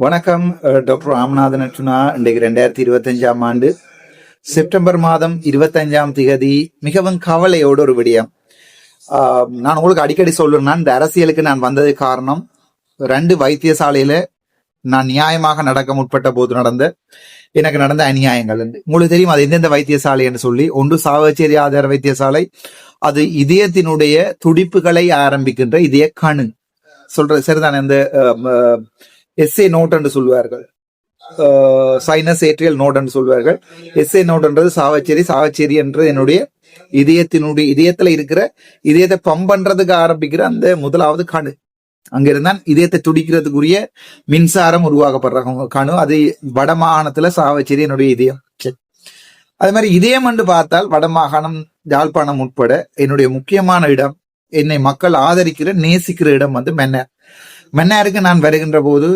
வணக்கம். டாக்டர் ராமநாதன் அர்ச்சுனா. இன்றைக்கு 2025ஆம் ஆண்டு செப்டம்பர் மாதம் 25ஆம் திகதி மிகவும் கவலையோடு ஒரு விடயம். நான் உங்களுக்கு அடிக்கடி சொல்லுறேன், இந்த அரசியலுக்கு நான் வந்தது காரணம் 2 வைத்தியசாலையில நான் நியாயமாக நடக்க முற்பட்ட போது எனக்கு நடந்த அநியாயங்கள். உங்களுக்கு தெரியும் அது எந்தெந்த வைத்தியசாலை என்று சொல்லி. ஒன்று சாவச்சேரி ஆதார வைத்தியசாலை, அது இதயத்தினுடைய துடிப்புகளை ஆரம்பிக்கின்ற இதய கணு சொல்றது சரிதானே. இந்த எஸ்ஏ நோட் என்று சொல்வார்கள், சைனஸ் ஏட்ரியல் நோட் என்று சொல்வார்கள். எஸ்ஏ நோட்ன்றது சாவச்சேரி என்றது என்னுடைய இதயத்துல இருக்கிற இதயத்தை பம்ப் பண்றதுக்கு ஆரம்பிக்கிற அந்த முதலாவது கணு. அங்கிருந்தான் இதயத்தை துடிக்கிறதுக்குரிய மின்சாரம் உருவாக்கப்படுற கணு. அது வடமாகாணத்துல சாவச்சேரி என்னுடைய இதயம். அது மாதிரி இதயம் என்று பார்த்தால் வடமாகாணம், யாழ்ப்பாணம் உட்பட என்னுடைய முக்கியமான இடம், என்னை மக்கள் ஆதரிக்கிற நேசிக்கிற இடம் மன்னாருக்கு நான் வருகின்ற போது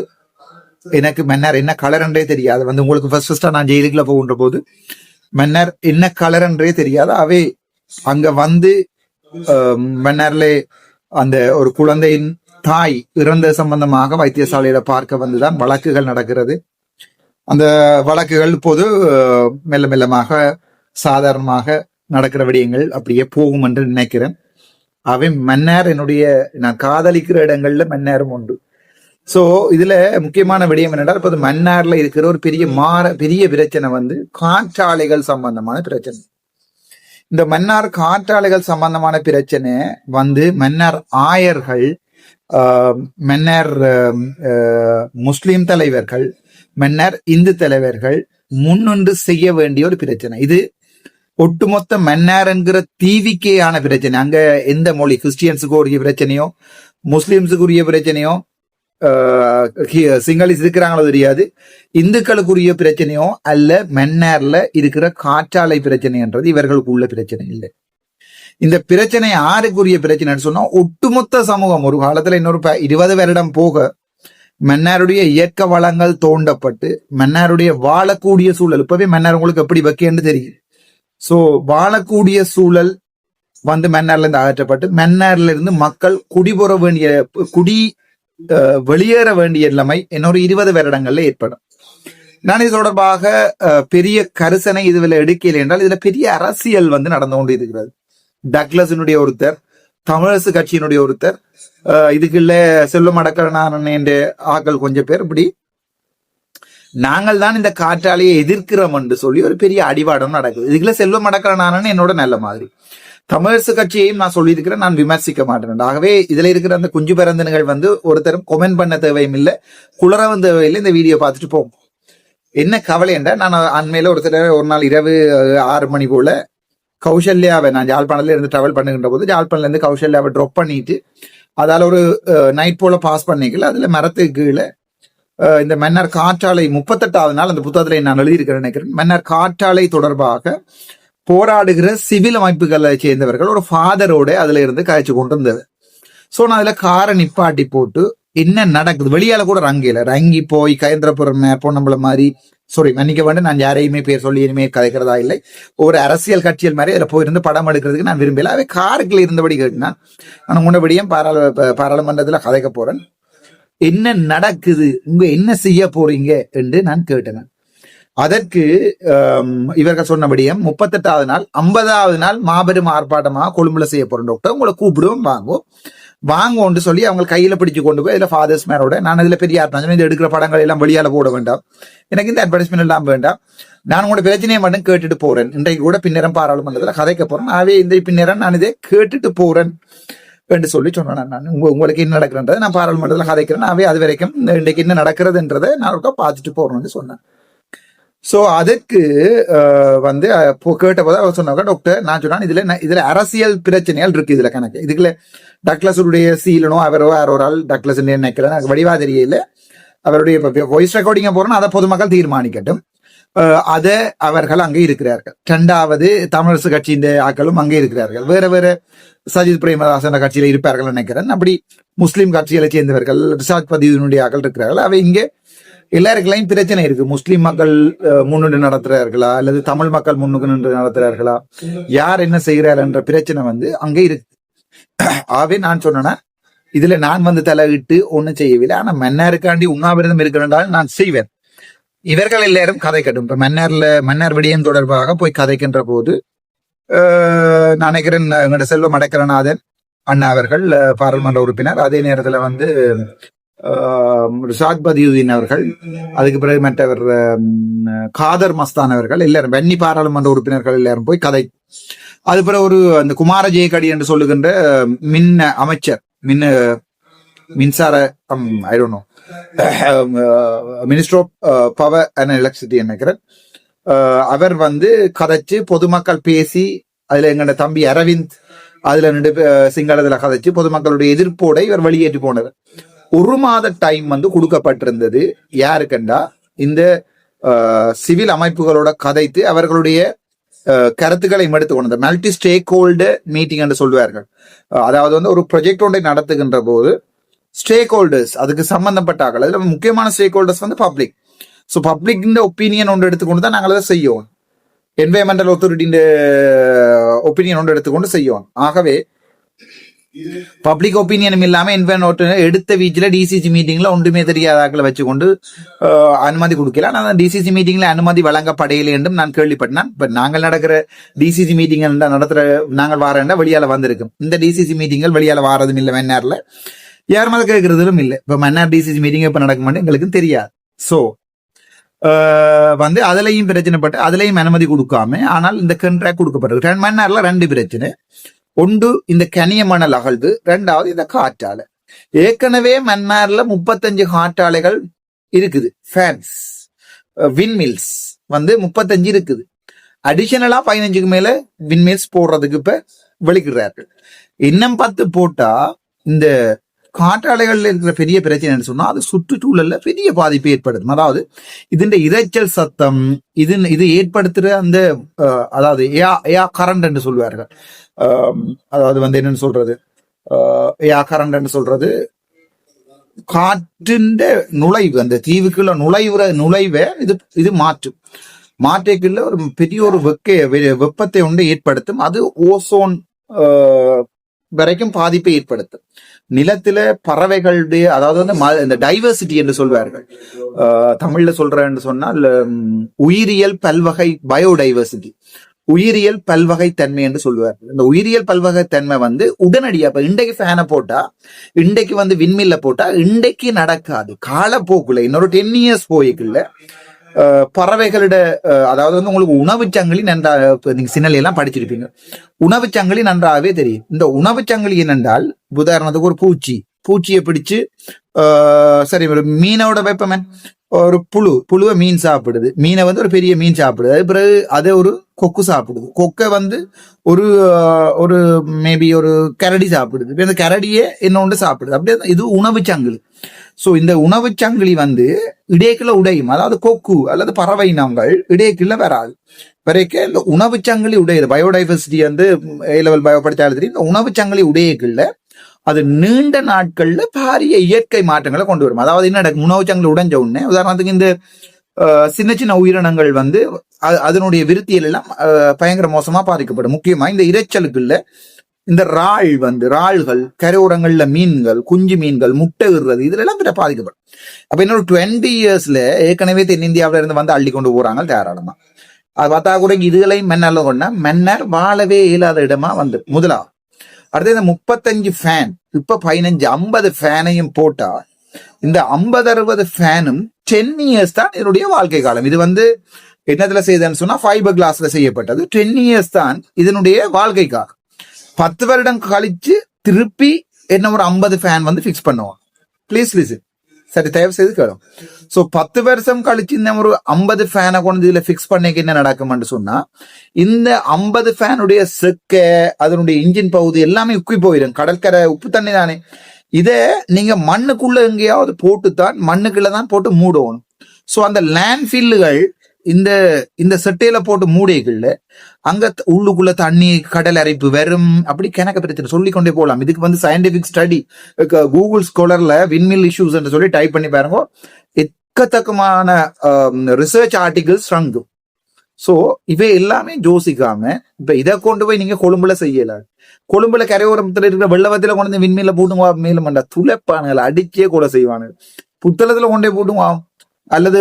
எனக்கு மன்னார் என்ன கலர் என்றே தெரியாது. உங்களுக்கு ஃபர்ஸ்டா நான் ஜெயிலுக்குள்ள போகின்ற போது மன்னார் என்ன கலர் என்றே தெரியாது. அவை அங்க மன்னார்ல அந்த ஒரு குழந்தையின் தாய் இறந்த சம்பந்தமாக வைத்தியசாலையில பார்க்க வந்துதான் வழக்குகள் நடக்கிறது. அந்த வழக்குகள் இப்போது மெல்ல மெல்லமாக சாதாரணமாக நடக்கிற விடயங்கள் அப்படியே போகும் என்று நினைக்கிறேன். அவை மன்னார் நான் காதலிக்கிற இடங்கள்ல மன்னாரும் உண்டு. சோ இதுல முக்கியமான விடயம் என்னென்றால், இப்போது மன்னார்ல இருக்கிற ஒரு பெரிய பிரச்சனை காற்றாலைகள் சம்பந்தமான பிரச்சனை. இந்த மன்னார் காற்றாலைகள் சம்பந்தமான பிரச்சனை மன்னார் ஆயர்கள், மன்னார் முஸ்லிம் தலைவர்கள், மன்னார் இந்து தலைவர்கள் முன்னின்று செய்ய வேண்டிய ஒரு பிரச்சனை. இது ஒட்டுமொத்த மன்னார் என்கிற தீவிக்கேயான பிரச்சனை. அங்க எந்த மொழி, கிறிஸ்டியன்ஸுக்கு உரிய பிரச்சனையோ முஸ்லிம்ஸுக்கு உரிய பிரச்சனையோ சிங்களீஸ் இருக்கிறாங்களோ தெரியாது, இந்துக்களுக்குரிய பிரச்சனையோ அல்ல, மன்னார்ல இருக்கிற காற்றாலை பிரச்சனைன்றது இவர்களுக்கு உள்ள பிரச்சனை இல்லை. இந்த பிரச்சனை யாருக்குரிய பிரச்சனைன்னு சொன்னா ஒட்டுமொத்த சமூகம். ஒரு காலத்துல இன்னொரு 20 வருடம் போக மன்னாருடைய இயற்கை வளங்கள் தோண்டப்பட்டு மன்னாருடைய வாழக்கூடிய சூழல், இப்பவே மன்னார் உங்களுக்கு எப்படி வைக்கன்னு தெரியும். சோ வாழக்கூடிய சூழல் மன்னார்ல இருந்து அகற்றப்பட்டு மன்னார்ல இருந்து மக்கள் வெளியேற வேண்டிய நிலைமை இன்னொரு 20 வருடங்கள்ல ஏற்படும். நான் இது தொடர்பாக பெரிய கரிசனை இதுல எடுக்கல என்றால் இதுல பெரிய அரசியல் நடந்து கொண்டு இருக்கிறது. டக்ளஸினுடைய ஒருத்தர், தமிழரசு கட்சியினுடைய ஒருத்தர், இதுக்குள்ள செல்வம் அடக்கநாதன் என்ற ஆக்கள் கொஞ்சம் பேர் இப்படி நாங்கள் தான் இந்த காற்றாலையை எதிர்க்கிறோம் என்று சொல்லி ஒரு பெரிய அடிவாடம் நடக்குது. இதுக்குள்ள செல்வம் அடக்கநாதன் என்னோட நல்ல மாதிரி. தமிழரசு கட்சியையும் நான் சொல்லியிருக்கிறேன், நான் விமர்சிக்க மாட்டேன். ஆகவே இதுல இருக்கிற அந்த குஞ்சு பிறந்தன்கள் ஒருத்தரும் கொமெண்ட் பண்ண தேவையும் இல்லை, குளரவும் தேவையில்லை. இந்த வீடியோ பார்த்துட்டு போகும். என்ன கவலை என்ற, நான் அண்மையில ஒரு நாள் இரவு 6 மணி போல கௌசல்யாவை, நான் ஜாழ்ப்பாணத்துல இருந்து டிராவல் பண்ணுகின்ற போது ஜாழ்ப்பாணத்துல இருந்து கௌசல்யாவை ட்ராப் பண்ணிட்டு அதால ஒரு நைட் போல பாஸ் பண்ணிக்கல. அதுல மரத்துக்கு கீழே இந்த மன்னார் காற்றாலை 38வது நாள் அந்த புத்தகத்துல நான் எழுதியிருக்கிறேன் நினைக்கிறேன். மன்னார் காற்றாலை தொடர்பாக போராடுகிற சிவில் அமைப்புகளை சேர்ந்தவர்கள் ஒரு ஃபாதரோட அதுல இருந்து காய்ச்சி கொண்டு இருந்தது. சோ நான் அதுல காரை நிப்பாட்டி போட்டு என்ன நடக்குது வெளியால கூட ரங்கி போய் கயந்திரபுரம் பொன்னம்பலம் மாதிரி, மன்னிக்க வேண்டும், நான் யாரையுமே பேர் சொல்லி இனிமே கதைக்கிறதா இல்லை, ஒரு அரசியல் கட்சிகள் மாதிரி அதுல போயிருந்து படம் எடுக்கிறதுக்கு நான் விரும்பல. அவை காருக்குள்ள இருந்தபடி கேட்டுனான். நான் முன்னபடியும் பாராளுமன்றத்துல கதைக்க போறேன். என்ன நடக்குது, என்ன செய்ய போறீங்க என்று நான் கேட்டேன். அதற்கு இவர்கள் சொன்னபடியும் 38வது நாள் 50வது நாள் மாபெரும் ஆர்ப்பாட்டமாக கொழும்புல செய்ய போறேன் டாக்டர், உங்களை கூப்பிடுவோம் வாங்குவோன்னு சொல்லி அவங்க கையில பிடிச்சு கொண்டு போய் இதுல ஃபாதர்ஸ் மேரோட நான் இதுல பெரிய ஆர்ப்பாட்டம், இது எடுக்கிற படங்கள் எல்லாம் வெளியால போட வேண்டாம், எனக்கு இந்த அட்வர்டைஸ்மெண்ட் எல்லாம் வேண்டாம், நான் உங்களோட பிரச்சனையை மட்டும் கேட்டுட்டு போறேன். இன்றைக்கு கூட பின்னரம் பாராளுமன்றத்துல கதைக்க போறேன். ஆவே இந்த பின்னரம் நான் இதை கேட்டுட்டு போறேன் என்று சொல்லி சொன்னேன். நான் உங்களுக்கு என்ன நடக்கிறன்றதை நான் பாராளுமன்றத்துல கதைக்கிறேன். அவை அது வரைக்கும் இன்றைக்கு என்ன நடக்கிறதுன்றதை நான் பார்த்துட்டு போறேன்னு சொன்னேன். சோ அதுக்கு கேட்ட போது அவர் சொன்னாங்க, டாக்டர் நான் சொன்னேன் இதுல அரசியல் பிரச்சனைகள் இருக்கு இதுல கணக்கு. இதுக்குள்ள டக்ளஸுடைய சீலனோ அவரோ யாரோ ஆள் டக்ளஸ் நினைக்கிறேன், எனக்கு வடிவா தெரியல. அவருடைய வாய்ஸ் ரெக்கார்டிங்க போறோம், அதை பொதுமக்கள் தீர்மானிக்கட்டும். அதை அவர்கள் அங்கே இருக்கிறார்கள். 2வது தமிழரசு கட்சியின் ஆக்களும் அங்கே இருக்கிறார்கள். வேற சஜித் பிரேமதாசன் கட்சியில இருப்பார்கள் நினைக்கிறேன். அப்படி முஸ்லிம் கட்சிகளை சேர்ந்தவர்கள், ரிசார்ட் பதிவினுடைய ஆக்கள் இருக்கிறார்கள். அவை இங்கே எல்லாருக்கெல்லாம் பிரச்சனை இருக்கு. முஸ்லிம் மக்கள் முன்னின்று நடத்துறார்களா அல்லது தமிழ் மக்கள் முன்னுக்கு நின்று நடத்துறார்களா, யார் என்ன செய்கிறார் என்ற பிரச்சனை அங்கே இருக்கு. ஆகவே நான் சொன்னேன்னா இதுல நான் வந்து தலையிட்டு ஒன்னும் செய்யவில்லை. ஆனா மன்னாருக்காண்டி உண்ணாவிரதம் இருக்கிறால் நான் செய்வேன். இவர்கள் எல்லாரும் கதைக்கட்டும். இப்ப மன்னார் விடயம் தொடர்பாக போய் கதைக்கின்ற போது நான் நினைக்கிறேன் எங்களோட செல்வம் அடக்கரநாதன் அண்ணா அவர்கள் பாராளுமன்ற உறுப்பினர், அதே நேரத்துல வந்து ரிஷாத் பதியுதீன் அவர்கள், அதுக்கு பிறகு மற்றவர் காதர் மஸ்தான் அவர்கள் எல்லாரும் வன்னி பாராளுமன்ற உறுப்பினர்கள் எல்லாரும் போய் கதை. அது பிறகு ஒரு அந்த குமார ஜெயக்கடி என்று சொல்லுகின்ற மின் அமைச்சர், மின்சார I don't know minister of power and electricity நினைக்கிறேன், அவர் வந்து கதைச்சு பொதுமக்கள் பேசி, அதுல எங்களோட தம்பி அரவிந்த் அதுல ரெண்டு சிங்களத்துல கதைச்சு பொதுமக்களுடைய எதிர்ப்போட இவர் வெளியேற்றி போனவர். 1 மாத டைம் வந்து கொடுக்கப்பட்டிருந்தது. யாருக்கண்டா இந்த சிவில் அமைப்புகளோட கதைத்து அவர்களுடைய கருத்துக்களை எடுத்துக்கொண்டு மல்டி ஸ்டேக் ஹோல்டர் மீட்டிங் என்று சொல்வார்கள். அதாவது வந்து ஒரு ப்ரொஜெக்ட் ஒன்றை நடத்துகின்ற போது ஸ்டேக் ஹோல்டர்ஸ், அதுக்கு சம்பந்தப்பட்டார்கள், அதுல முக்கியமான ஸ்டேக் ஹோல்டர்ஸ் வந்து பப்ளிக். ஸோ பப்ளிக் ஒப்பீனியன் ஒன்று எடுத்துக்கொண்டு தான் நாங்கள் அதை செய்யோம். என்வைரன்மெண்டல் அத்தாரிட்டியின் ஒப்பீனியன் ஒன்று எடுத்துக்கொண்டு செய்யோம். ஆகவே பப்ளிக் ஒப்பீனியனும் இல்லாம என்வைரன்மெண்ட் எடுத்த வீச்சில் டிசிசி மீட்டிங்ல ஒன்றுமே தெரியாதாக்களை வச்சுக்கொண்டு அனுமதி கொடுக்கல. ஆனால் டிசிசி மீட்டிங்ல அனுமதி வழங்கப்படையில என்றும் நான் கேள்விப்பட்டேன். இப்ப நாங்கள் நடக்கிற டிசிசி மீட்டிங் நடத்துற நாங்கள் வாரேன்டா வெளியால வந்திருக்கும். இந்த டிசிசி மீட்டிங்கள் வெளியால வாரதும் இல்லை, மன்னார்ல யாரும் அதை கேட்கறதும் இல்லை. இப்ப மன்னார் டிசிசி மீட்டிங் இப்ப நடக்க மாட்டேன் எங்களுக்கு தெரியாது. சோ வந்து அதுலயும் பிரச்சனைப்பட்டு அதுலயும் அனுமதி கொடுக்காம, ஆனால் இந்த கண்ட்ராக்ட் கொடுக்கப்பட்டது. மன்னார்ல 2 பிரச்சனை. ஒன்று இந்த கனிய மணல் அகழ்வு, 2வது இந்த காற்றாலை. ஏற்கனவே மன்னார்ல 35 காற்றாலைகள் இருக்குது. ஃபேன்ஸ் விண்மில்ஸ் வந்து 35 இருக்குது. அடிஷனலா 15க்கு மேல விண்மில்ஸ் போடுறதுக்கு இப்ப வெளிக்கிறார்கள். இன்னும் 10 போட்டா இந்த காற்றாலைகள்ல இருக்கிற பெரிய பிரச்சனை சொன்னா அது சுற்றுச்சூழல்ல பெரிய பாதிப்பு ஏற்படுத்தும். அதாவது இதுன்ற இரைச்சல் சத்தம், இது ஏற்படுத்துற அந்த அதாவது ஏ கரண்ட் என்று சொல்வார்கள். அதாவது வந்து என்னன்னு சொல்றது, ஏ கரண்ட் என்று சொல்றது காற்றின் நுழைவு, அந்த தீவுக்குள்ள நுழைவை இது மாற்றக்குள்ள ஒரு பெரிய ஒரு வெப்பத்தை ஒன்று ஏற்படுத்தும். அது ஓசோன் வரைக்கும் பாதிப்பை ஏற்படுத்தும். நிலத்தில பறவைகளுடைய, அதாவது வந்து இந்த டைவர்சிட்டி என்று சொல்வார்கள், தமிழ்ல சொல்றேன்னு சொன்னால் உயிரியல் பல்வகை, பயோடைவர்சிட்டி, உயிரியல் பல்வகை தன்மை என்று சொல்லுவார்கள். இந்த உயிரியல் பல்வகை தன்மை வந்து உடனடியா இப்ப இன்றைக்கு ஃபேனை போட்டா, இன்றைக்கு வந்து விண்மில்ல போட்டா இன்றைக்கு நடக்காது. காலப்போக்குள்ள இன்னொரு 10 இயர்ஸ் போய்க்குள்ள பறவைகளோட, அதாவது வந்து உங்களுக்கு உணவு சங்கிலி நன்றாக, நீங்க சின்னல எல்லாம் படிச்சிருப்பீங்க, உணவு சங்கிலி நன்றாகவே தெரியும். இந்த உணவு சங்கிலி என்னென்றால், உதாரணத்துக்கு ஒரு பூச்சியை பிடிச்சு சரி ஒரு மீனோட வைப்பமே, ஒரு புழுவை மீன் சாப்பிடுது, மீனை வந்து ஒரு பெரிய மீன் சாப்பிடுது, அது பிறகு அதை ஒரு கொக்கு சாப்பிடுது, கொக்கை வந்து ஒரு மேபி ஒரு கரடி சாப்பிடுது, இந்த கரடியே இன்னொன்று சாப்பிடுது. அப்படியே இது உணவு சங்கிலி. சோ இந்த உணவு சங்கிலி வந்து இடைக்குள்ள உடையும். அதாவது கொக்கு அல்லது பறவை இனங்கள் இடைக்குள்ள வராது. வரைக்கும் இந்த உணவு சங்கிலி உடையுது. பயோடைவர்சிட்டி வந்து A-level பயோ படிச்சாலும் தெரியும். இந்த உணவு சங்கிலி உடையக்குள்ள அது நீண்ட நாட்கள்ல பாரிய இயற்கை மாற்றங்களை கொண்டு வரும். அதாவது என்ன, உணவு சங்கிலி உடைஞ்ச உடனே உதாரணத்துக்கு இந்த சின்ன சின்ன உயிரினங்கள் வந்து அதனுடைய விருத்தியல் எல்லாம் பயங்கர மோசமா பாதிக்கப்படும். முக்கியமா இந்த இரைச்சலுக்குள்ள இந்த ராள்கள், கரையோரங்கள்ல மீன்கள், குஞ்சு மீன்கள் முட்டை இடுறது, இதுல எல்லாம் பிற பாதிக்கப்படும். அப்ப இன்னொரு 20 இயர்ஸ்ல ஏற்கனவே தென்னிந்தியாவில இருந்து வந்து அள்ளி கொண்டு போறாங்க தாராளமா. அது பார்த்தா கூட இதுகளையும் மன்னர்ல கொண்டா மன்னர் வாழவே இயலாத இடமா வந்து முதலாவது. அடுத்து இந்த 35 ஃபேன், இப்ப 15-50 ஃபேனையும் போட்டா இந்த 50-60 ஃபேனும் 10 இயர்ஸ் தான் இதனுடைய வாழ்க்கை காலம். இது வந்து என்னத்துல செய்ததுன்னு சொன்னா ஃபைபர் கிளாஸ்ல செய்யப்பட்டது. 10 இயர்ஸ் தான் இதனுடைய வாழ்க்கை காலம். 10 வருடம் கழிச்சு திருப்பி என்ன ஒரு 50 ஃபேன் வந்து பிக்ஸ் பண்ணுவான். ப்ளீஸ் லிசன், சரி தயவு செய்து கேளும். சோ 10 வருஷம் கழிச்சு இந்த ஒரு 50 ஃபேனை கொண்டு இதுல பிக்ஸ் பண்ணிக்க என்ன நடக்கும்னு சொன்னா, இந்த 50 ஃபேனுடைய செக்க, அதனுடைய இன்ஜின் பகுதி எல்லாமே உக்கி போயிடும். கடற்கரை உப்பு தண்ணி தானே, இத நீங்க மண்ணுக்குள்ள எங்கேயாவது போட்டுத்தான், மண்ணுக்குள்ள தான் போட்டு மூடணும். சோ அந்த லேண்ட் ஃபில்லுகள் இந்த செட்டையில போட்டு மூடைகள்ல அங்க உள்ளுக்குள்ள தண்ணி, கடல் அரைப்பு வெறும் அப்படி கணக்க பிரச்சனை சொல்லிக்கொண்டே போகலாம். இதுக்கு வந்து சயின்டிபிக் ஸ்டடி கூகுள் ஸ்காலர்ல விண்மில் இஷ்யூஸ் என்று சொல்லி டைப் பண்ணி பாருங்க, எக்கத்தக்கமான ரிசர்ச் ஆர்டிகிள்ஸ் அங்கும். சோ இவை எல்லாமே யோசிக்காம இப்ப இதை கொண்டு போய் நீங்க கொழும்புல செய்யல. கொழும்புல கரையோரத்துல இருக்கிற வெள்ளவத்துல கொண்டு வந்து விண்மீன்ல போட்டுங்க மேலும் பண்ண துளைப்பானுகள் அடிச்சே கூட செய்வானுங்க. புத்தளத்துல கொண்டே போட்டுங்க அல்லது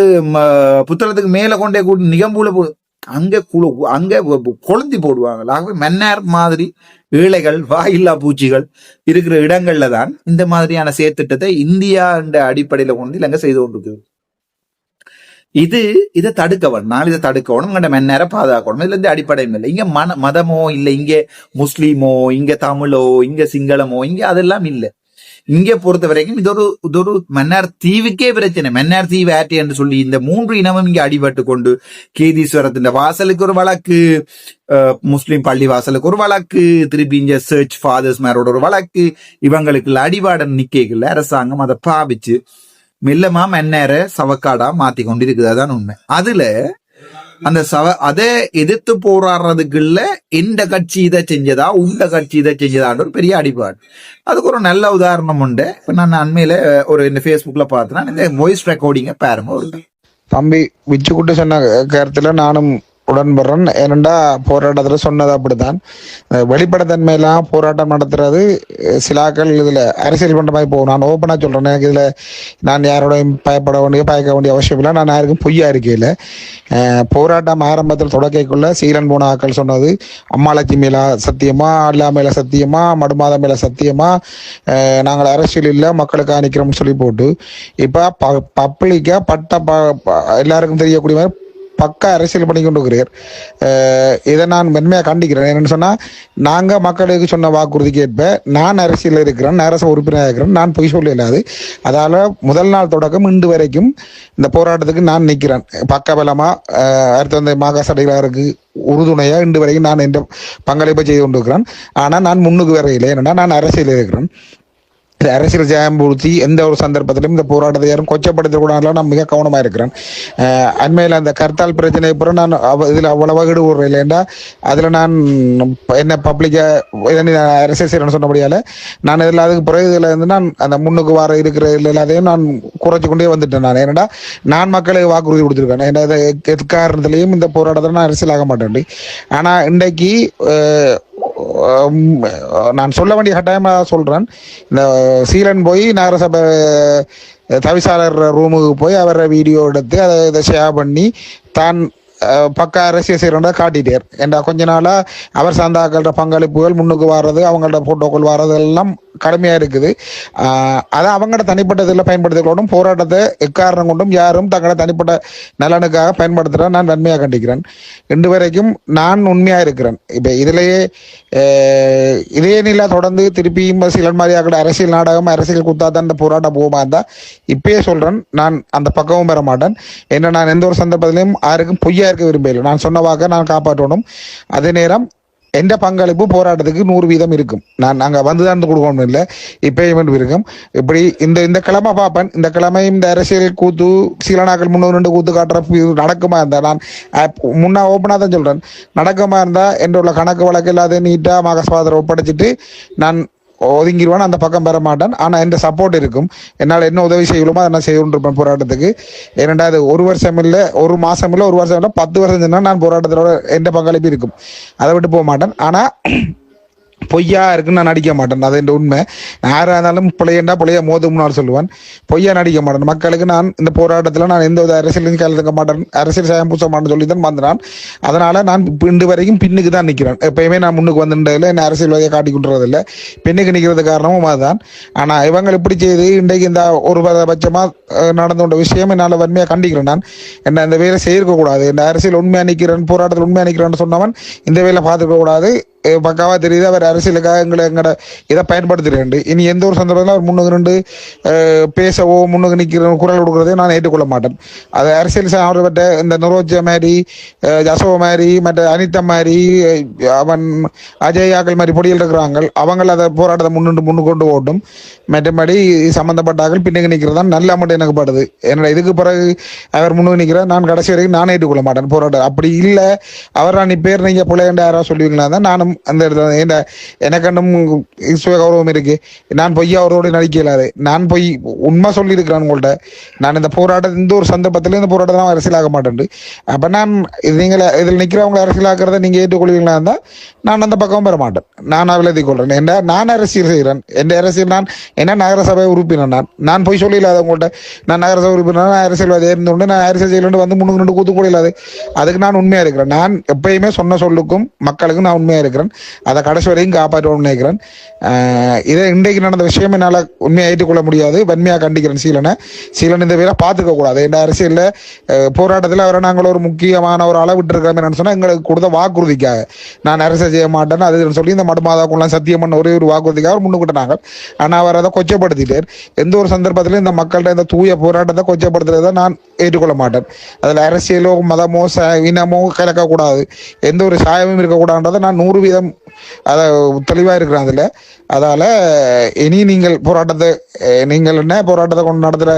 புத்தளத்துக்கு மேல கொண்டே கூட்டு நிகம்பூல போ அங்க குழு அங்க கொளுந்தி போடுவாங்க. ஆகவே மன்னார் மாதிரி ஏழைகள் வாயில்லா பூச்சிகள் இருக்கிற இடங்கள்ல தான் இந்த மாதிரியான செயற்திட்டத்தை இந்தியா என்ற அடிப்படையில கொண்டு இலங்கை செய்து கொண்டிருக்கு. இதை தடுக்கணும். நான் இதை தடுக்கணும், இங்க மன்னேர பாதுகாக்கணும். இதுல இருந்து அடிப்படையும் இல்லை. இங்க மதமோ இல்லை, இங்க முஸ்லீமோ, இங்க தமிழோ, இங்க சிங்களமோ, இங்க அதெல்லாம் இல்லை. இங்க பொறுத்த வரைக்கும் இது ஒரு மன்னார் தீவுக்கே பிரச்சனை. மன்னார் தீவு ஆட்டி என்று சொல்லி இந்த 3 இனமும் இங்க அடிபட்டு கொண்டு கேதீஸ்வரத்தின் வாசலுக்கு ஒரு வழக்கு, முஸ்லீம் பள்ளி வாசலுக்கு ஒரு வழக்கு, திருப்பி இங்க சர்ச் ஃபாதர்ஸ் மேரோட ஒரு வழக்கு, இவங்களுக்கு அடிபாடன் நிக்கைகள்ல அரசாங்கம் அதை பாவிச்சு மெல்லமா மன்னேற சவக்காடா மாத்தி கொண்டு இருக்குது. அதான் உண்மை. அதுல அந்த அதை எதிர்த்து போராடுறதுக்குள்ள இந்த கட்சி இதை செஞ்சதா இந்த கட்சி இதை செஞ்சதான்னு ஒரு பெரிய அடிபாடு. அதுக்கு ஒரு நல்ல உதாரணம் உண்டு. இப்ப நான் அண்மையில ஒரு இந்த ஃபேஸ்புக்ல பார்த்தேன்னா இந்த வாய்ஸ் ரெக்கார்டிங்க பாருங்க. ஒரு தம்பி விச்சுக்குட்டு சொன்ன கருத்துல நானும் உடன்படுறேன். ஏனெண்டா போராட்டத்துல சொன்னது அப்படித்தான். வெளிப்படைத்தன்மையெல்லாம் போராட்டம் நடத்துறது சிலாக்கள் இதுல அரசியல் பண்ற மாதிரி போகும். நான் ஓப்பனா சொல்றேன், எனக்கு இதுல நான் யாரோடையும் பயக்க வேண்டிய அவசியம் இல்லை. நான் யாருக்கும் பொய்யா இருக்கையில போராட்டம் ஆரம்பத்தில் தொடக்கைக்குள்ள சீலன் போன ஆக்கள் சொன்னது அம்மாலட்சி மேல சத்தியமா, அல்லா மேல சத்தியமா, மடுமாதம் மேல சத்தியமா, நாங்கள் அரசியல் இல்லை மக்களுக்கு நிக்கிறோம்னு சொல்லி போட்டு இப்ப பப்ளிக்கா எல்லாருக்கும் தெரியக்கூடிய மாதிரி பக்கா அரசியல் பண்ணி கொண்டு இருக்கிறார். இதை நான் மென்மையாக கண்டிக்கிறேன். என்னன்னு சொன்னா, நாங்க மக்களுக்கு சொன்ன வாக்குறுதிக்கு ஏற்ப நான் அரசியல் இருக்கிறேன், அரச உறுப்பினராக இருக்கிறேன், நான் பொய் சொல்ல இல்லாது. அதால முதல் நாள் தொடக்கம் இன்று வரைக்கும் இந்த போராட்டத்துக்கு நான் நிற்கிறேன் பக்கபலமா. அடுத்து வந்து மாகாசடைகளுக்கு உறுதுணையா இன்று வரைக்கும் நான் என்ற பங்களிப்பை செய்து கொண்டிருக்கிறேன். ஆனா நான் முன்னுக்கு வரையில்லை. என்னன்னா, நான் அரசியல் இருக்கிறேன். அரசியல் ஜெயம்பூர்த்தி எந்த ஒரு சந்தர்ப்பத்திலும் இந்த போராட்டத்தை யாரும் கொச்சப்படுத்தக்கூடாது. நான் மிக கவனமா இருக்கிறேன். அண்மையில் அந்த கர்த்தால் பிரச்சனை அப்புறம் நான் இதுல அவ்வளவா ஈடுபடுறேன் இல்லைண்டா. அதுல நான் என்ன பப்ளிக்கா அரசியல் செய்யணும்னு சொன்னபடியால நான் இதில் அதுக்கு பிறகு இதுல இருந்து நான் அந்த முன்னுக்கு வர இருக்கிற எல்லாத்தையும் நான் குறைச்சு கொண்டே வந்துட்டேன். நான் ஏன்னா நான் மக்களுக்கு வாக்குறுதி கொடுத்துருக்கேன். என்ன எக்காரணத்திலையும் இந்த போராட்டத்தில் நான் அரசியல் ஆக மாட்டேன். ஆனா இன்றைக்கு நான் சொல்ல வேண்டிய கட்டாயமாக சொல்றேன். இந்த சீலன் போய் நகரசபை தவிசாளர் ரூமுக்கு போய் அவரை வீடியோ எடுத்து அதை ஷேர் பண்ணி தான் பக்க அரசியல் செய்யறத காட்டிட்டார். ஏன்னா கொஞ்ச நாளா அவர் சார்ந்தாக்கள பங்களிப்புகள் முன்னுக்கு வர்றது, அவங்களோட போட்டோக்கள் வர்றது எல்லாம் கடுமையா இருக்குது. அதை அவங்களோட தனிப்பட்ட இதில் பயன்படுத்திக்கொண்டும் போராட்டத்தை எக்காரணம் கொண்டும் யாரும் தங்களோட தனிப்பட்ட நலனுக்காக பயன்படுத்துற நான் நன்மையாக கண்டிக்கிறேன். இன்று வரைக்கும் நான் உண்மையா இருக்கிறேன். இப்ப இதுலயே இதே நிலை தொடர்ந்து திருப்பியும் சிலர் மாதிரியாக்கிற அரசியல் நாடகம் அரசியல் குத்தாதான் இந்த போராட்டம் போகுமா இருந்தா இப்பயே சொல்றேன், நான் அந்த பக்கமும் பெற மாட்டேன். ஏன்னா நான் எந்த ஒரு சந்தர்ப்பத்திலையும் யாருக்கும் பொய்யா இருக்க விரும்பல. நான் சொன்ன வாக்க நான் காப்பாற்றணும். அதே நேரம் எந்த பங்களிப்பு போராட்டத்துக்கு 100% இருக்கும். நான் அங்க வந்துதான் கொடுக்கணும் இல்லை, இப்பயும் இருக்கும். இப்படி இந்த கிழமை பார்ப்பேன். இந்த கிழமை இந்த அரசியல் கூத்து சில நாட்கள் 3 கூத்து காட்டுற நடக்குமா இருந்தா நான் முன்னா ஓப்பனா தான் சொல்றேன். நடக்குமா இருந்தா என்ற உள்ள கணக்கு வழக்கு இல்லாத நீட்டா மகஸ்வாதரை ஒப்படைச்சிட்டு நான் ஒதுங்கிடுவான். அந்த பக்கம் பெற மாட்டேன். ஆனா எந்த சப்போர்ட் இருக்கும். என்னால் என்ன உதவி செய்யலுமோ அதை நான் செய்து கொண்டிருப்பேன் போராட்டத்துக்கு. ஏனென்றால் 1 வருஷம் இல்லை, 1 மாசம் இல்லை, 1 வருஷம் இல்லை, 10 வருஷம் சொன்னா நான் போராட்டத்தோட எந்த பங்களிப்பு இருக்கும். அதை விட்டு போக மாட்டேன். ஆனா பொய்யா இருக்குன்னு நான் நடிக்க மாட்டேன். அது என்ற உண்மை. யாரா இருந்தாலும் பிள்ளையண்டா பிள்ளைய மோதும்னு சொல்லுவேன். பொய்யா நடிக்க மாட்டேன். மக்களுக்கு நான் இந்த போராட்டத்தில் நான் எந்த வித அரசியலையும் கலந்துக்க மாட்டேன், அரசியல் சாயம் பூச மாட்டேன்னு சொல்லி தான் வந்தான். அதனால நான் இன்று வரைக்கும் பின்னுக்கு தான் நிற்கிறேன். எப்பயுமே நான் முன்னுக்கு வந்துட்டதில்லை, என்ன அரசியல்வாதியை காட்டி கொண்டுறதில்லை. பின்னுக்கு நிற்கிறது காரணமும் அதுதான். ஆனா இவங்க இப்படி செய்து இன்றைக்கு இந்த ஒரு பட்சமா நடந்து கொண்ட விஷயம் என்னால் வன்மையாக கண்டிக்கிறேன். நான் என்ன இந்த வேலை செய்திருக்க கூடாது. இந்த அரசியல் உண்மையா நிற்கிறேன், போராட்டத்தில் உண்மையா நிற்கிறேன்னு சொன்னவன் இந்த வேலை பார்த்துக்க கூடாது. பக்காவா தெரியுது அவர் அரசியலுக்காக எங்கட இதை பயன்படுத்துறேன். இனி எந்த ஒரு சந்தர்ப்பத்தில் அவர் முன்னுக்கு நின்று பேசவோ முன்னுக்கு நிற்கிற குரல் கொடுக்கறதையும் நான் ஏற்றுக்கொள்ள மாட்டேன். அது அரசியல் சார்பட்ட இந்த நுரோஜ மாதிரி, ஜசோ மாதிரி, மற்ற அனிதா மாதிரி, அவன் அஜய் ஆக்கள் மாதிரி பொடியில் இருக்கிறாங்க. அவங்க அதை போராட்டத்தை முன்னுக்கு கொண்டு ஓட்டும். மற்றபடி சம்பந்தப்பட்டார்கள் பின்னுக்கு நிற்கிறதான் நல்ல மட்டும் எனக்கு படுது. என்னோட இதுக்கு பிறகு அவர் முன்னுக்கு நிற்கிறார், நான் கடைசி வரைக்கும் நான் ஏற்றுக்கொள்ள மாட்டேன் போராட்டம். அப்படி இல்லை அவர் நீ பேர் நீங்க பிள்ளைண்ட யாராவது சொல்லுவீங்களா தான் நானும் அந்த இடத்துல எனக்கண்ணும் சுய கௌரவம் இருக்கு. நான் பொய்யா அவரோட நடிக்க இல்லாது. நான் பொய் உண்மை சொல்லி இருக்கிறேன் உங்கள்கிட்ட. நான் இந்த போராட்டம் இந்த ஒரு சந்தர்ப்பத்தில் இந்த போராட்டம் தான் அரசியலாக மாட்டேன். அப்ப நான் நீங்கள் இதில் நிக்கிறவங்களை அரசியலாக்குறத நீங்க ஏற்றுக்கொள்வீங்களா இருந்தா நான் அந்த பக்கம் பெற மாட்டேன். நான் விலதி கொள்றேன். என்ன நான் அரசியல் செய்கிறேன். என் அரசியல் நான் என்ன நகரசபை உறுப்பினர். நான் பொய் சொல்லி இல்லாத உங்கள்கிட்ட. நான் நகரசபை உறுப்பினர், நான் அரசியல்வாதி இருந்து நான் அரசியல் செய்யலன்னு வந்து முன்னுக்கு ரெண்டு கூத்து கூட இல்லாது. அதுக்கு நான் உண்மையா இருக்கிறேன். நான் எப்பயுமே சொன்ன சொல்லுக்கும் மக்களுக்கும் நான் உண்மையா இருக்கிறேன். அதை கடைசி வரையும் காப்பாற்றணும்னு நினைக்கிறேன். இதை இன்றைக்கு நடந்த விஷயம் என்னால் உண்மையை ஏற்றுக்கொள்ள முடியாது. வன்மையாக கண்டிக்கிறேன் சீலன் இந்த பேரை பார்த்துக்க கூடாது. இந்த அரசியல்ல போராட்டத்தில் அவரை நாங்கள் ஒரு முக்கியமான ஒரு அளவிட்டு இருக்கிறோம் சொன்னா எங்களுக்கு கொடுத்த வாக்குறுதிக்காக நான் அரசியல் செய்ய மாட்டேன்னு அது சொல்லி இந்த மடுமாதாக்குள்ள சத்தியம் பண்ண ஒரே ஒரு வாக்குறுதிக்காக முன்னுக்கிட்டாங்க. ஆனால் அவர் அதை கொச்சப்படுத்திட்டார். எந்த ஒரு சந்தர்ப்பத்திலும் இந்த மக்கள்கிட்ட இந்த தூய போராட்டத்தை கொச்சப்படுத்துறதை நான் ஏற்றுக்கொள்ள மாட்டேன். அதில் அரசியலோ மதமோ இனமோ கலக்கக்கூடாது. எந்த ஒரு சாயமும் இருக்கக்கூடாதுன்றதை நான் 100% அதை தெளிவாக இருக்கிறேன் அதில். அதால இனி நீங்கள் போராட்டத்தை கொண்டு நடத்துகிற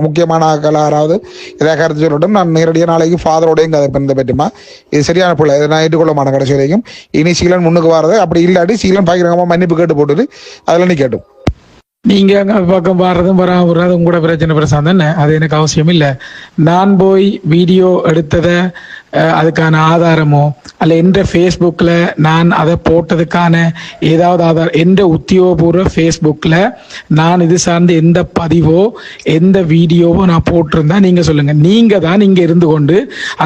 முக்கியமான ஆட்கள் யாராவது இதை கருத்து சொல்லட்டும். நான் நேரடியாக நாளைக்கு ஃபாதரோடையும் கதை பண்ண பറ്റുமா இது சரியான பிள்ளை, இதை நான் ஏற்றுக்கொள்ள மாட்டேன் கடைசி வரைக்கும். இனி சீலன் முன்னுக்கு வர்றது அப்படி இல்லாட்டி சீலன் பகிரங்கமாக மன்னிப்பு கேட்டு போட்டுது அதில் நீ கேட்டும். நீங்க அங்க பக்கம் வர்றதும் வராதும் கூட பிரச்சனை பிரசாந்த் தானே, அது எனக்கு அவசியம் இல்லை. நான் போய் வீடியோ எடுத்ததை அதுக்கான ஆதாரமோ அல்ல எந்த ஃபேஸ்புக்கில் நான் அதை போட்டதுக்கான ஏதாவது ஆதாரம் எந்த உத்தியோகபூர்வ ஃபேஸ்புக்கில் நான் இது சார்ந்து எந்த பதிவோ எந்த வீடியோவோ நான் போட்டிருந்தா நீங்கள் சொல்லுங்கள். நீங்கள் தான் இங்கே இருந்து கொண்டு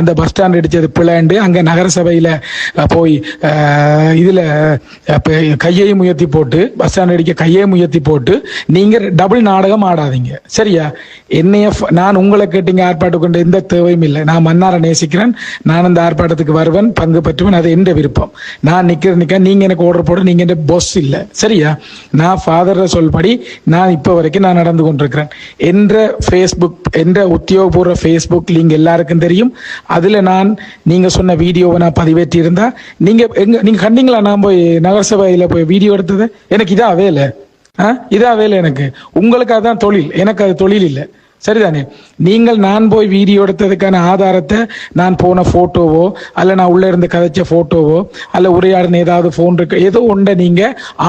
அந்த பஸ் ஸ்டாண்ட் அடித்தது பிளாண்டு அங்கே நகரசபையில் போய் இதில் கையையும் உயர்த்தி போட்டு பஸ் ஸ்டாண்ட் அடிக்க கையையும் உயர்த்தி போட்டு நீங்கள் டபுள் நாடகம் ஆடாதீங்க சரியா. என்னைய நான் உங்களை கேட்டீங்க ஆர்ப்பாட்டம் கொண்ட எந்த தேவையும் இல்லை. நான் மன்னாரை நேசிக்கிறேன். நான் அந்த ஆர்ப்பாட்டத்துக்கு வருவேன், பங்கு பெற்றுவேன். அது எந்த விருப்பம். நான் நிக்க நீங்க எனக்கு ஆர்டர் போட நீங்க என் பாஸ் இல்லை சரியா. நான் ஃபாதர் சொல்படி நான் இப்போ வரைக்கும் நான் நடந்து கொண்டிருக்கிறேன். என்ற ஃபேஸ்புக் என்ற உத்தியோகபூர்வ ஃபேஸ்புக் லிங்க் எல்லாருக்கும் தெரியும். அதுல நான் நீங்க சொன்ன வீடியோவை நான் பதிவேற்றி இருந்தா நீங்க கண்டீங்களா? நான் போய் நகரசபையில போய் வீடியோ எடுத்தது எனக்கு இதா வேலை இதா வேலை எனக்கு. உங்களுக்கு அதுதான் தொழில், எனக்கு அது தொழில் இல்லை சரிதானே. நீங்கள் நான் போய் வீடியோ எடுத்ததுக்கான ஆதாரத்தை நான் போன போட்டோவோ அல்ல நான் உள்ள இருந்து கதைச்ச போட்டோவோ அல்ல உரையாடின ஏதாவது போன் இருக்கு ஏதோ ஒன்றை நீங்க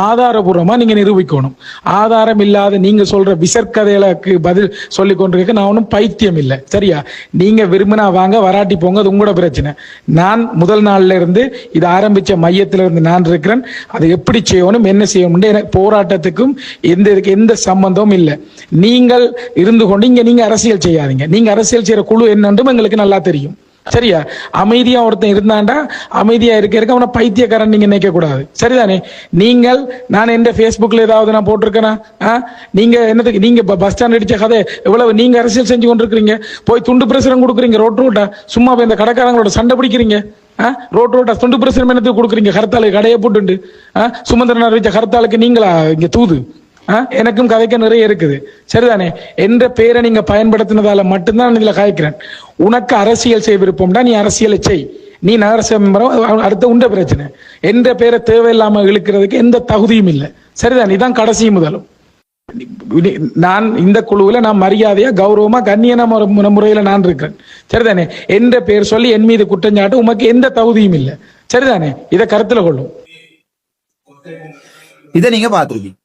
ஆதாரபூர்வமா நீங்க நிரூபிக்கணும். ஆதாரம் இல்லாத நீங்க சொல்ற விசற்கதைகளுக்கு பதில் சொல்லி கொண்டிருக்க நான் ஒன்றும் பைத்தியம் இல்லை சரியா. நீங்க விரும்பினா வாங்க, வராட்டி போங்க, அது உங்களோட பிரச்சனை. நான் முதல் நாள்ல இருந்து இது ஆரம்பிச்ச மையத்தில இருந்து நான் இருக்கிறேன். அது எப்படி செய்யணும் என்ன செய்யணும் எனக்கு போராட்டத்துக்கும் எந்த சம்பந்தமும் இல்லை. நீங்கள் இருந்து கொண்டு நீங்க அரசியல் செய்யாதீங்க. நீங்க அரசியல் செய்யற குழு என்னன்றும் எங்களுக்கு நல்லா தெரியும் சரியா. அமைதியா ஒருத்தன் இருந்தாண்டா அமைதியா இருக்க அவனை பைத்தியக்காரன் நீங்க நினைக்க கூடாது சரிதானே. நீங்கள் நான் எந்த ஃபேஸ்புக்ல ஏதாவது நான் போட்டிருக்கேனா? நீங்க என்னதுக்கு நீங்க பஸ் ஸ்டாண்ட் அடிச்ச கதை எவ்வளவு நீங்க அரசியல் செஞ்சு கொண்டிருக்கிறீங்க. போய் துண்டு பிரசுரம் கொடுக்குறீங்க ரோட்டா சும்மா போய் இந்த கடைக்காரங்களோட சண்டை பிடிக்கிறீங்க. ரோட்டா துண்டு பிரசுரம் என்னத்துக்கு கொடுக்குறீங்க? கருத்தாளுக்கு கடையை போட்டு சுமந்திரன் அறிவிச்ச கருத்தாளுக்கு நீங்களா இங்க தூது? எனக்கும் கதைக்க நிறைய இருக்குது சரிதானே. என்ற பேரை நீங்க பயன்படுத்தினதால மட்டும்தான் இதுல காய்க்கிறேன். உனக்கு அரசியல் செய்ய விருப்பம்டா நீ அரசியலை செய். நீ நகரசபை அடுத்த உண்ட பிரச்சனை. என்ற பேரை தேவையில்லாம இழுக்கிறதுக்கு எந்த தகுதியும் இல்லை சரிதான். இதுதான் கடைசி முதலும். நான் இந்த குழுவில் நான் மரியாதையா கௌரவமா கண்ணியமான முறையில நான் இருக்கிறேன் சரிதானே. என்ற பேர் சொல்லி என் மீது குற்றஞ்சாட்டு உமக்கு எந்த தகுதியும் இல்லை சரிதானே. இதை கருத்துல கொள்ளும். இதை நீங்க பாத்துருக்கீங்க.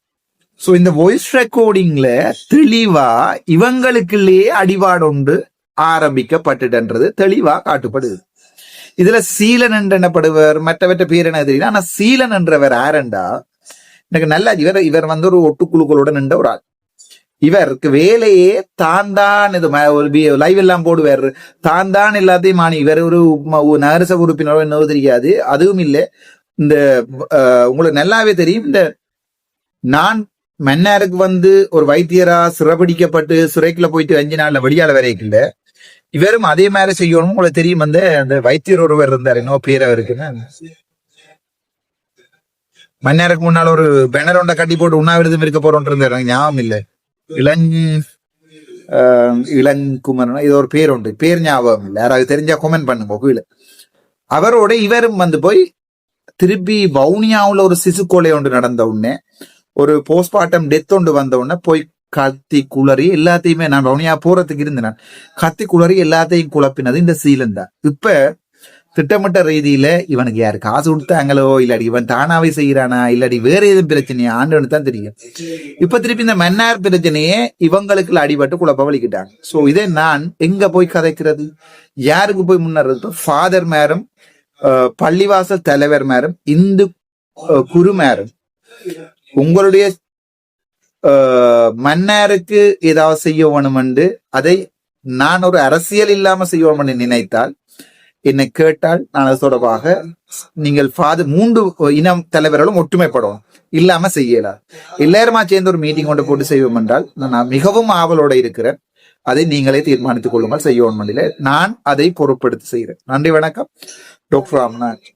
சோ இந்த வாய்ஸ் ரெக்கார்டிங்ல தெளிவா இவங்களுக்குள்ளேயே அடிபாடு ஒன்று ஆரம்பிக்கப்பட்டுன்றது தெளிவா காட்டுப்படுது. இதுல சீலன் என்றப்படுவர் மற்றவற்ற பேர் என்ன தெரியல. ஆனா சீலன் என்றவர் யாரண்டா எனக்கு நல்லா இவர் வந்து ஒரு ஒட்டுக்குழுக்களோட நின்ற ஒரு ஆள். இவருக்கு வேலையே தான் இது ஒரு லைவ் எல்லாம் போடுவார். தான் எல்லாத்தையும் இவர் ஒரு நகரசபை உறுப்பினரோ என்னவோ தெரியாது. அதுவும் இல்லை. இந்த உங்களுக்கு நல்லாவே தெரியும். இந்த நான் மன்னாருக்கு வந்து ஒரு வைத்தியரா சிறப்பிடிக்கப்பட்டு சிறைக்குள்ள போயிட்டு 5 நாள்ல வெளியால வரைக்கும் இவரும் அதே மாதிரி செய்யணும். உங்களுக்கு தெரியும் அந்த வைத்தியர் ஒருவர் இருந்தார், என்ன பேர் அவருக்குன்னு. மன்னாருக்கு முன்னால் ஒரு பேனர் ஒன்றை கட்டி போட்டு உண்ணாவிரதம் இருக்க போறோம் இருந்தாரு, ஞாபகம் இல்லை. இளங்குமரன் இது ஒரு பேர் உண்டு, பேர் ஞாபகம் இல்லை. யாராவது தெரிஞ்சா கமெண்ட் பண்ணுங்க கீழே. அவரோட இவரும் வந்து போய் திருப்பி வவுனியாவுல ஒரு சிசு கொலை ஒன்று நடந்த உடனே ஒரு போஸ்ட்மார்ட்டம் டெத் ஒன்று வந்த உடனே போய் கத்தி குளறி எல்லாத்தையுமே நான் வவுனியா போறதுக்கு இருந்தேன். கத்தி குளறி எல்லாத்தையும் குழப்பினது இந்த சீலன் தான். இப்ப திட்டமிட்ட ரீதியில இவனுக்கு யாரு காசு கொடுத்தாங்களோ இல்லாடி இவன் தானாவே செய்யறானா இல்லாடி வேற எதுவும் பிரச்சனையா ஆண்டவனு தான் தெரியும். இப்ப திருப்பி இந்த மன்னார் பிரச்சனையே இவங்களுக்கு அடிபட்டு குழப்ப வலிக்கிட்டாங்க. சோ இதை நான் எங்க போய் கதைக்கிறது, யாருக்கு போய் முன்னறது? ஃபாதர் மேரும் பள்ளிவாசல் தலைவர் மேரும் இந்து குரு மேரும் உங்களுடைய மன்னாருக்கு ஏதாவது செய்ய வேணுமென்று அதை நான் ஒரு அரசியல் இல்லாம செய்ய வேணும்னு நினைத்தால் என்னை கேட்டால் நான் அது தொடர்பாக நீங்கள் மூன்று இனம் தலைவர்களும் ஒற்றுமைப்படும் இல்லாம செய்யலாம். எல்லாருமா சேர்ந்து ஒரு மீட்டிங் கொண்டு போட்டு செய்வோம் என்றால் நான் மிகவும் ஆவலோட இருக்கிறேன். அதை நீங்களே தீர்மானித்துக் கொள்ளுங்கள். செய்ய வேணும், நான் அதை பொறுப்படுத்தி செய்கிறேன். நன்றி, வணக்கம். டாக்டர் ராம்நாத்.